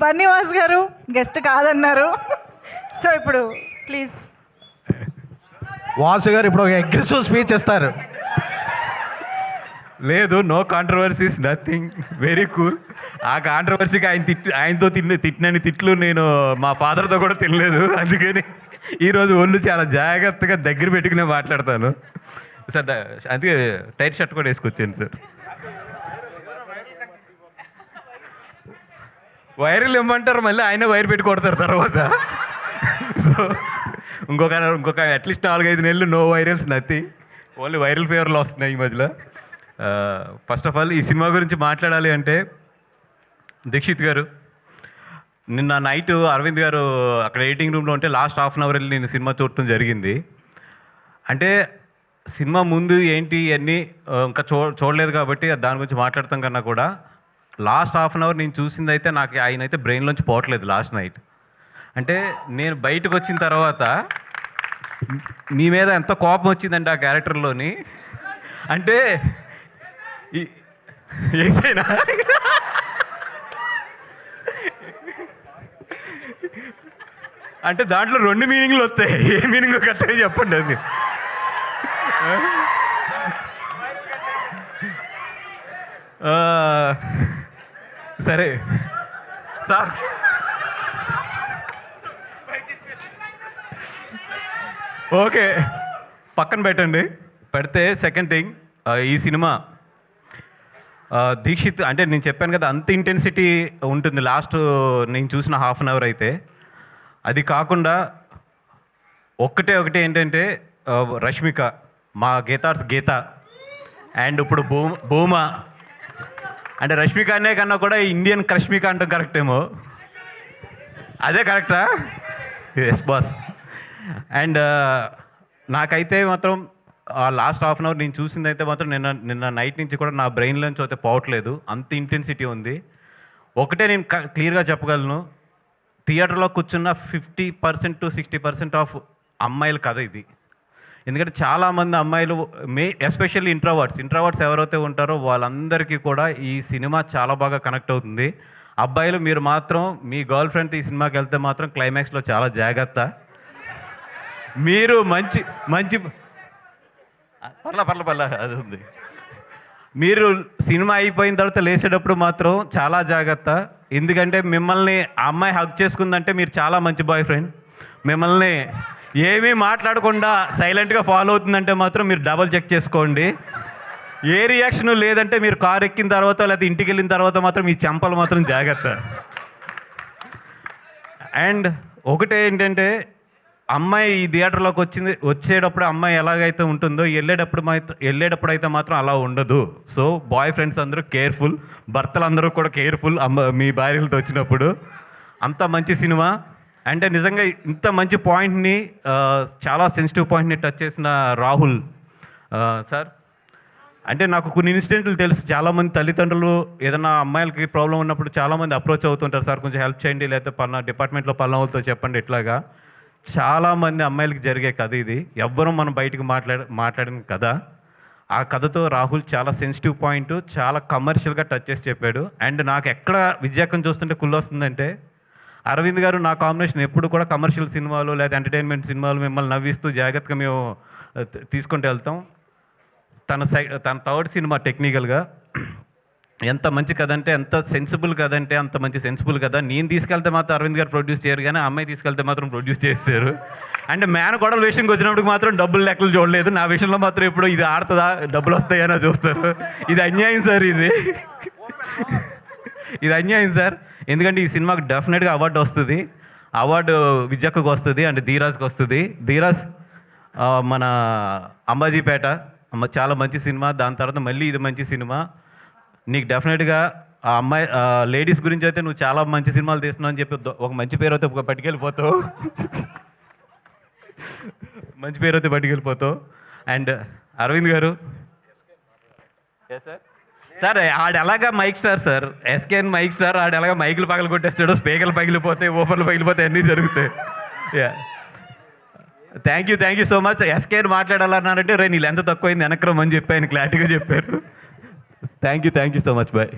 బన్నీవాస్ గారు గెస్ట్ కాదన్నారు. సో ఇప్పుడు ప్లీజ్ వాసు గారు ఇప్పుడు ఒక అగ్రెసివ్ స్పీచ్ ఇస్తారు. లేదు, no controversies, nothing, very cool. ఆ కాంట్రవర్సీకి ఆయనతో తిట్టినని తిట్లు నేను మా ఫాదర్తో కూడా తినలేదు. అందుకని ఈరోజు ఒళ్ళు చాలా జాగ్రత్తగా దగ్గర పెట్టుకునే మాట్లాడతాను సార్. అందుకే టైట్ షర్ట్ కూడా వేసుకొచ్చాను సార్. వైరల్ ఇమ్మంటారు, మళ్ళీ ఆయన వైర్ పెట్టి కొడతారు తర్వాత. సో ఇంకొక అట్లీస్ట్ 4-5 నెలలు no virals, nothing, only viral ఫీవర్లు వస్తున్నాయి ఈ మధ్యలో. ఫస్ట్ ఆఫ్ ఆల్ ఈ సినిమా గురించి మాట్లాడాలి అంటే, దీక్షిత్ గారు నిన్న నైట్ అరవింద్ గారు అక్కడ ఎడిటింగ్ రూమ్లో ఉంటే లాస్ట్ హాఫ్ అన్ అవర్ వెళ్ళి నేను సినిమా చూడటం జరిగింది. అంటే సినిమా ముందు ఏంటి అన్నీ ఇంకా చూడలేదు కాబట్టి దాని గురించి మాట్లాడతాం కన్నా కూడా లాస్ట్ హాఫ్ అన్ అవర్ నేను చూసింది అయితే నాకు ఆయన అయితే బ్రెయిన్లోంచి పోవట్లేదు లాస్ట్ నైట్. అంటే నేను బయటకు వచ్చిన తర్వాత మీ మీద ఎంత కోపం వచ్చిందంటే ఆ క్యారెక్టర్లోని, అంటే ఏసైనా అంటే దాంట్లో 2 మీనింగ్లు వస్తాయి. ఏ మీనింగ్ కరెక్ట్గా చెప్పండి అది. సరే సార్, ఓకే పక్కన పెట్టండి. పెడితే సెకండ్ థింగ్, ఈ సినిమా దీక్షిత్ అంటే నేను చెప్పాను కదా అంత ఇంటెన్సిటీ ఉంటుంది లాస్ట్ నేను చూసిన హాఫ్ అన్ అవర్ అయితే. అది కాకుండా ఒకటే ఏంటంటే రష్మిక, మా గీతార్స్ గీత, అండ్ ఇప్పుడు భూమా. అంటే రష్మిక అనే కన్నా కూడా ఇండియన్ క్రష్మిక అంటాం కరెక్ట్ ఏమో, అదే కరెక్టా? Yes boss. అండ్ నాకైతే మాత్రం లాస్ట్ హాఫ్ అన్ అవర్ నేను చూసింది అయితే మాత్రం నిన్న నైట్ నుంచి కూడా నా బ్రెయిన్లోంచి అయితే పోవట్లేదు, అంత ఇంటెన్సిటీ ఉంది. ఒకటే నేను క్లియర్గా చెప్పగలను, థియేటర్లో కూర్చున్న 50% to 60% ఆఫ్ అమ్మాయిల కథ ఇది. ఎందుకంటే చాలామంది అమ్మాయిలు ఎస్పెషల్లీ ఇంట్రోవర్ట్స్ ఎవరైతే ఉంటారో వాళ్ళందరికీ కూడా ఈ సినిమా చాలా బాగా కనెక్ట్ అవుతుంది. అబ్బాయిలు మీరు మాత్రం మీ గర్ల్ ఫ్రెండ్తో ఈ సినిమాకి వెళ్తే మాత్రం క్లైమాక్స్లో చాలా జాగ్రత్త. మీరు మంచి పర్ల అది ఉంది. మీరు సినిమా అయిపోయిన తర్వాత లేచేటప్పుడు మాత్రం చాలా జాగ్రత్త. ఎందుకంటే మిమ్మల్ని ఆ అమ్మాయి హగ్ చేసుకుందంటే మీరు చాలా మంచి బాయ్ ఫ్రెండ్. మిమ్మల్ని ఏమీ మాట్లాడకుండా సైలెంట్గా ఫాలో అవుతుందంటే మాత్రం మీరు డబల్ చెక్ చేసుకోండి. ఏ రియాక్షన్ లేదంటే మీరు కారు ఎక్కిన తర్వాత లేకపోతే ఇంటికి వెళ్ళిన తర్వాత మాత్రం మీ చెంపలు మాత్రం జాగ్రత్త. అండ్ ఒకటే ఏంటంటే, అమ్మాయి ఈ థియేటర్లోకి వచ్చేటప్పుడు అమ్మాయి ఎలాగైతే ఉంటుందో వెళ్ళేటప్పుడు అయితే మాత్రం అలా ఉండదు. సో బాయ్ ఫ్రెండ్స్ అందరూ కేర్ఫుల్, భర్తలు అందరూ కూడా కేర్ఫుల్ మీ భార్యలతో వచ్చినప్పుడు. అంత మంచి సినిమా. అంటే నిజంగా ఇంత మంచి పాయింట్ని, చాలా సెన్సిటివ్ పాయింట్ని టచ్ చేసిన రాహుల్ సార్. అంటే నాకు కొన్ని ఇన్సిడెంట్లు తెలుసు, చాలామంది తల్లిదండ్రులు ఏదైనా అమ్మాయిలకి ప్రాబ్లం ఉన్నప్పుడు చాలామంది అప్రోచ్ అవుతుంటారు, సార్ కొంచెం హెల్ప్ చేయండి, లేకపోతే పలానా డిపార్ట్మెంట్లో పలానా వాళ్ళతో చెప్పండి. ఇట్లాగా చాలామంది అమ్మాయిలకి జరిగే కథ ఇది. ఎవ్వరూ మనం బయటకు మాట్లాడిన కథ. ఆ కథతో రాహుల్ చాలా సెన్సిటివ్ పాయింట్ చాలా కమర్షియల్గా టచ్ చేసి చెప్పాడు. అండ్ నాకు ఎక్కడ విజయకం చూస్తుంటే కుళ్ళు వస్తుందంటే, అరవింద్ గారు నా కాంబినేషన్ ఎప్పుడు కూడా కమర్షియల్ సినిమాలు లేదా ఎంటర్టైన్మెంట్ సినిమాలు మిమ్మల్ని నవ్విస్తూ జాగ్రత్తగా మేము తీసుకుంటూ వెళ్తాం. తన థర్డ్ సినిమా టెక్నికల్గా ఎంత మంచి కథ అంటే, ఎంత సెన్సిబుల్ కథ అంటే అంత మంచి సెన్సిబుల్ కథ. నేను తీసుకెళ్తే మాత్రం అరవింద్ గారు ప్రొడ్యూస్ చేయరు, కానీ అమ్మాయి తీసుకెళ్తే మాత్రం ప్రొడ్యూస్ చేస్తారు. అంటే మేనకోడల విషయంకి వచ్చినప్పుడు మాత్రం డబ్బులు లెక్కలు చూడలేదు. నా విషయంలో మాత్రం ఇప్పుడు ఇది ఆడుతుందా డబ్బులు వస్తాయనో చూస్తారు. ఇది అన్యాయం సార్, ఇది అన్యాయం సార్. ఎందుకంటే ఈ సినిమాకి డెఫినెట్గా అవార్డు వస్తుంది. అవార్డు విజయక్కకు వస్తుంది అండ్ ధీరాజ్కి వస్తుంది. ధీరాజ్ మన అంబాజీపేట చాలా మంచి సినిమా, దాని తర్వాత మళ్ళీ ఇది మంచి సినిమా. నీకు డెఫినెట్గా ఆ అమ్మాయి లేడీస్ గురించి అయితే నువ్వు చాలా మంచి సినిమాలు తీస్తున్నావు అని చెప్పి ఒక మంచి పేరు అయితే పట్టుకెళ్ళిపోతావు. మంచి పేరు అయితే పట్టుకెళ్ళిపోతావు. అండ్ అరవింద్ గారు సార్, ఆడు ఎలాగా mike star sir, SKN mike star. ఆడు ఎలాగా మైకులు పగలు కొట్టేస్తాడు, స్పీకర్లు పగిలిపోతాయి, ఓపర్లు పగిలిపోతాయి, అన్నీ జరుగుతాయి. Yeah, thank you so much. SKN మాట్లాడాలన్నారంటే రే నీళ్ళు ఎంత తక్కువైంది వెనక్రమని చెప్పి ఆయన క్లారిటీగా చెప్పారు. Thank you so much, bye.